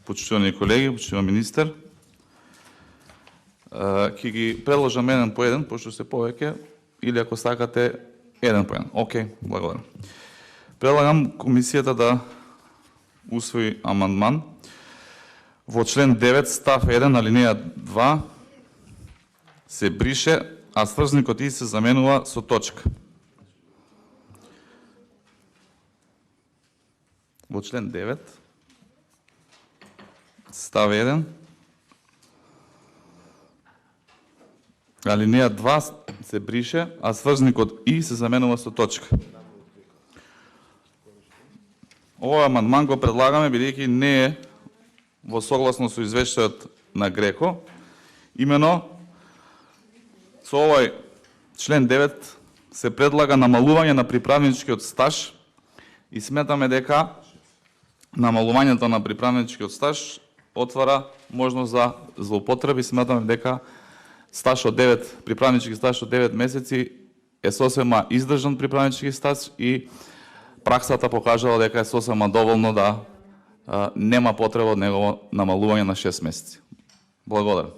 почитувани колеги, почитуван министер. Ќе ги предложам еден по еден, пошто се повеќе, или ако сакате еден по еден. Океј, благодарам. Предлагам комисијата да усвои амандман во член 9 став 1 алинеја 2 се брише, а сврзникот и се заменува со точка. Во член 9 став 1 алинеја 2 се брише, а сврзникот и се заменува со точка. Овој амандман го предлагаме бидејќи не е во согласно со извештајот на ГРЕКО. Имено со овој член 9 се предлага намалување на приправничкиот стаж и сметаме дека намалувањето на приправничкиот стаж отвара можност за злоупотреби. Сметаме дека стаж од 9, приправнички стаж од 9 месеци е сосема издржан приправнички стаж и праксата покажала дека е сосема доволно да нема потреба од негово намалување на 6 месеци. Благодарам.